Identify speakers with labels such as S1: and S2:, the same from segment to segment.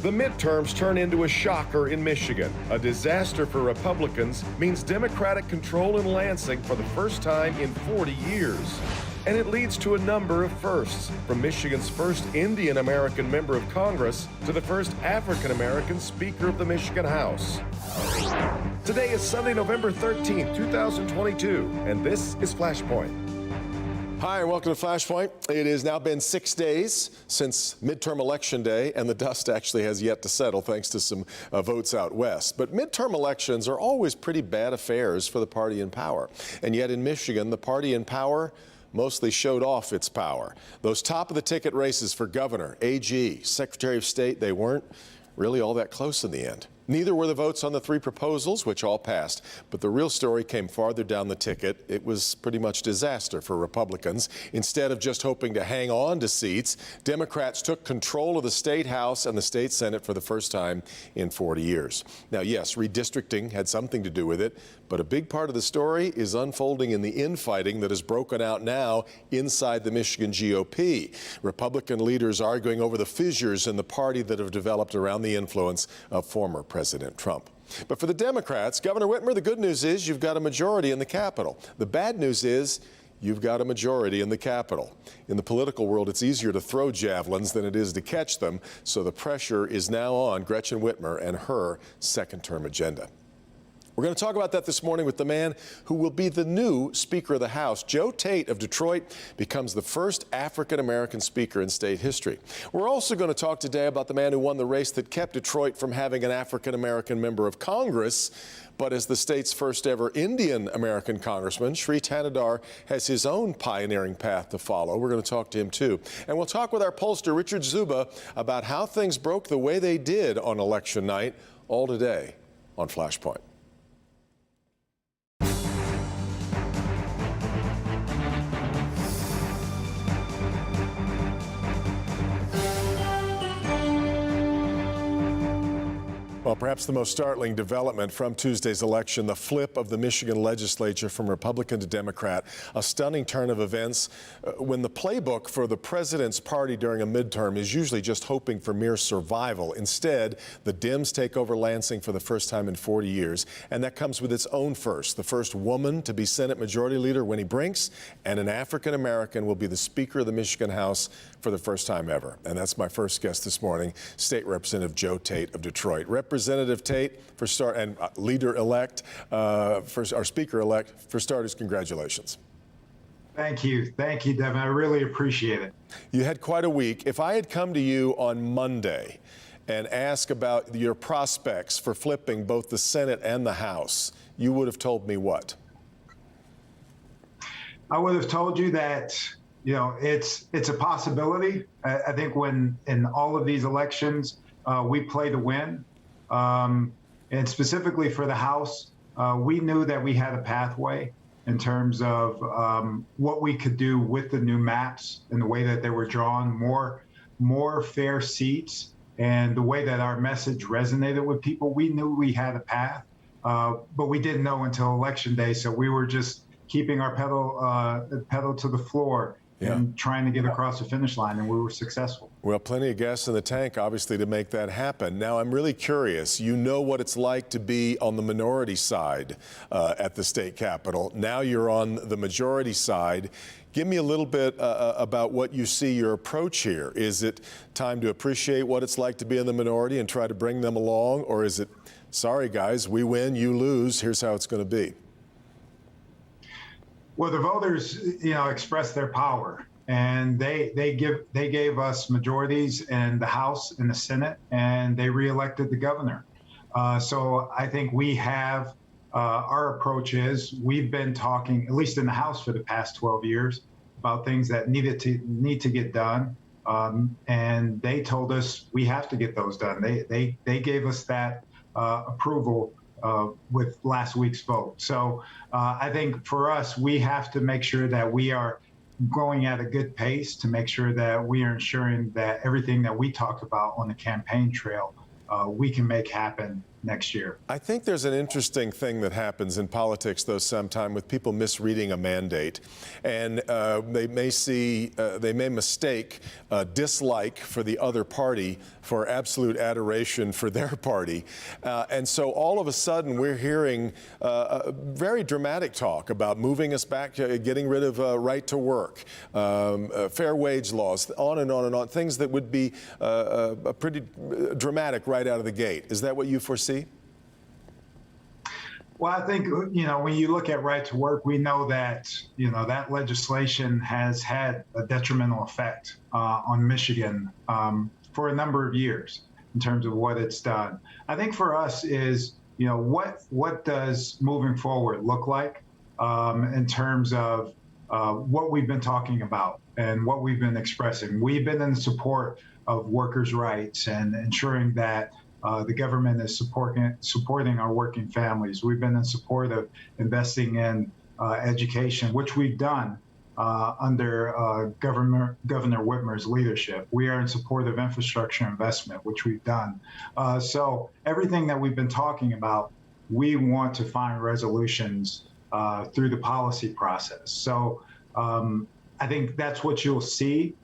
S1: The midterms turn into a shocker in Michigan. A disaster for Republicans means Democratic control in Lansing for the first time in 40 years. And it leads to a number of firsts, from Michigan's first Indian American member of Congress to the first African American Speaker of the Michigan House. Today is Sunday, November 13th, 2022, and this is Flashpoint.
S2: Hi, and welcome to Flashpoint. It has now been 6 days since midterm election day, and the dust actually has yet to settle thanks to some votes out west. But midterm elections are always pretty bad affairs for the party in power. And yet in Michigan, the party in power mostly showed off its power. Those top-of-the-ticket races for governor, AG, Secretary of State, they weren't really all that close in the end. Neither were the votes on the three proposals, which all passed. But the real story came farther down the ticket. It was pretty much disaster for Republicans. Instead of just hoping to hang on to seats, Democrats took control of the state House and the state Senate for the first time in 40 years. Now, yes, redistricting had something to do with it, but a big part of the story is unfolding in the infighting that has broken out now inside the Michigan GOP. Republican leaders arguing over the fissures in the party that have developed around the influence of former President Trump. But for the Democrats, Governor Whitmer, the good news is you've got a majority in the Capitol. The bad news is you've got a majority in the Capitol. In the political world, it's easier to throw javelins than it is to catch them, so the pressure is now on Gretchen Whitmer and her second-term agenda. We're going to talk about that this morning with the man who will be the new Speaker of the House. Joe Tate of Detroit becomes the first African-American Speaker in state history. We're also going to talk today about the man who won the race that kept Detroit from having an African-American member of Congress. But as the state's first ever Indian American congressman, Sri Thanedar has his own pioneering path to follow. We're going to talk to him, too. And we'll talk with our pollster, Richard Zuba, about how things broke the way they did on election night, all today on Flashpoint. Well, perhaps the most startling development from Tuesday's election, the flip of the Michigan legislature from Republican to Democrat, a stunning turn of events when the playbook for the president's party during a midterm is usually just hoping for mere survival. Instead, the Dems take over Lansing for the first time in 40 years, and that comes with its own first. The first woman to be Senate Majority Leader, Winnie Brinks, and an African-American will be the Speaker of the Michigan House for the first time ever. And that's my first guest this morning, State Representative Joe Tate of Detroit. Representative Tate, and leader-elect, our Speaker-elect, for starters, congratulations.
S3: Thank you, Devin. I really appreciate it.
S2: You had quite a week. If I had come to you on Monday and asked about your prospects for flipping both the Senate and the House, you would have told me what?
S3: I would have told you that, you know, it's a possibility. I think when in all of these elections, we play to win. And specifically for the House, we knew that we had a pathway in terms of what we could do with the new maps and the way that they were drawn, more fair seats, and the way that our message resonated with people. We knew we had a path, but we didn't know until Election Day. So we were just keeping our pedal to the floor. Yeah. And trying to get across the finish line, and we were successful.
S2: Well, plenty of gas in the tank, obviously, to make that happen. Now, I'm really curious. You know what it's like to be on the minority side at the state capitol. Now you're on the majority side. Give me a little bit about what you see your approach here. Is it time to appreciate what it's like to be in the minority and try to bring them along? Or is it, sorry, guys, we win, you lose, here's how it's going to be?
S3: Well, the voters, you know, expressed their power, and they gave us majorities in the House and the Senate, and they reelected the governor. So I think we have our approach is we've been talking, at least in the House, for the past 12 years about things that need to get done, and they told us we have to get those done. They gave us that approval with last week's vote. So I think for us, we have to make sure that we are going at a good pace to make sure that we are ensuring that everything that we talked about on the campaign trail, we can make happen next year.
S2: I think there's an interesting thing that happens in politics, though, sometime with people misreading a mandate, and they may mistake dislike for the other party for absolute adoration for their party, and so all of a sudden we're hearing very dramatic talk about moving us back, getting rid of right to work, fair wage laws, on and on and on, things that would be pretty dramatic right out of the gate. Is that what you foresee?
S3: Well, I think, when you look at right to work, we know that, that legislation has had a detrimental effect on Michigan for a number of years in terms of what it's done. I think for us is, what does moving forward look like in terms of what we've been talking about and what we've been expressing. We've been in support of workers' rights and ensuring that the government is supporting our working families. We've been in support of investing in education, which we've done under Governor Whitmer's leadership. We are in support of infrastructure investment, which we've done. So everything that we've been talking about, we want to find resolutions through the policy process. So I think that's what you'll see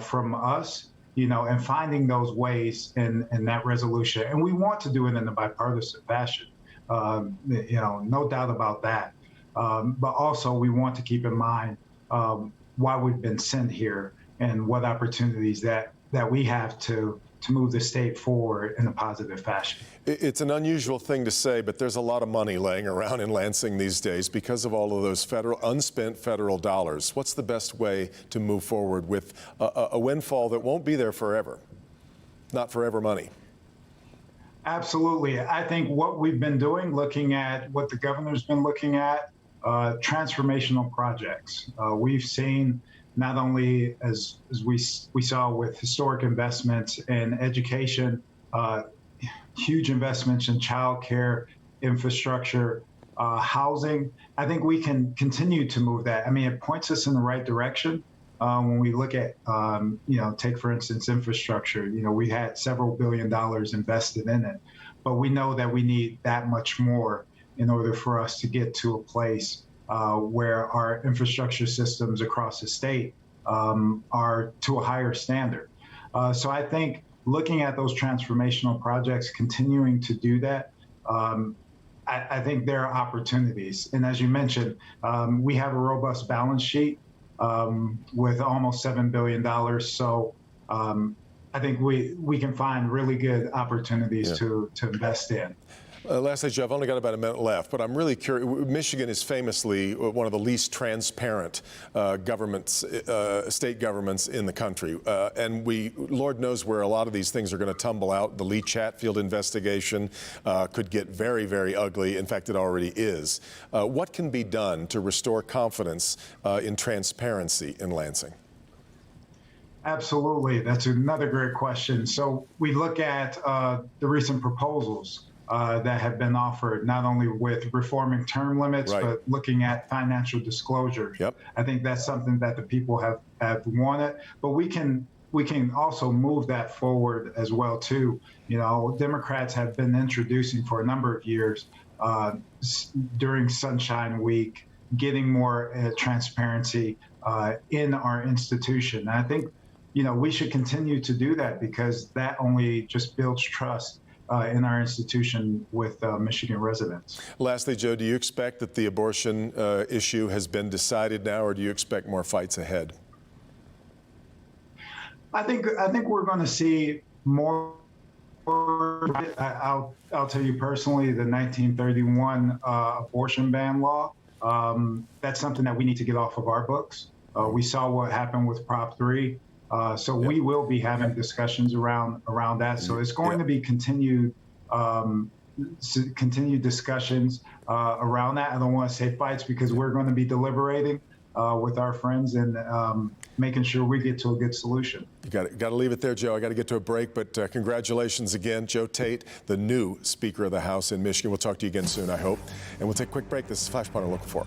S3: from us. And finding those ways in that resolution. And we want to do it in a bipartisan fashion, no doubt about that. But also we want to keep in mind why we've been sent here and what opportunities that we have to move the state forward in a positive fashion.
S2: It's an unusual thing to say, but there's a lot of money laying around in Lansing these days because of all of those unspent federal dollars. What's the best way to move forward with a windfall that won't be there forever? Not forever money.
S3: Absolutely. I think what we've been doing, looking at what the governor's been looking at, transformational projects. We've seen not only as we saw with historic investments in education, huge investments in childcare, infrastructure, housing. I think we can continue to move that. I mean, it points us in the right direction when we look at, take for instance, infrastructure. We had several $billion invested in it, but we know that we need that much more in order for us to get to a place where our infrastructure systems across the state are to a higher standard. So I think looking at those transformational projects, continuing to do that, I think there are opportunities. And as you mentioned, we have a robust balance sheet with almost $7 billion. So I think we can find really good opportunities to invest in.
S2: Lastly, Joe, I've only got about a minute left, but I'm really curious. Michigan is famously one of the least transparent state governments in the country. And Lord knows where a lot of these things are going to tumble out. The Lee Chatfield investigation could get very, very ugly. In fact, it already is. What can be done to restore confidence in transparency in Lansing?
S3: Absolutely. That's another great question. So we look at the recent proposals that have been offered, not only with reforming term limits, but looking at financial disclosure.
S2: Yep.
S3: I think that's something that the people have wanted, but we can also move that forward as well too. Democrats have been introducing for a number of years during Sunshine Week, getting more transparency in our institution. And I think, we should continue to do that because that only just builds trust in our institution with Michigan residents.
S2: Lastly, Joe, do you expect that the abortion issue has been decided now, or do you expect more fights ahead?
S3: I think we're going to see more. I'll tell you personally, the 1931 abortion ban law. That's something that we need to get off of our books. We saw what happened with Prop 3. So we will be having discussions around that. So it's going to be continued discussions around that. I don't want to say fights because we're going to be deliberating with our friends and making sure we get to a good solution.
S2: You got to leave it there, Joe. I got to get to a break, but congratulations again, Joe Tate, the new Speaker of the House in Michigan. We'll talk to you again soon, I hope. And we'll take a quick break. This is Flashpoint on Local 4.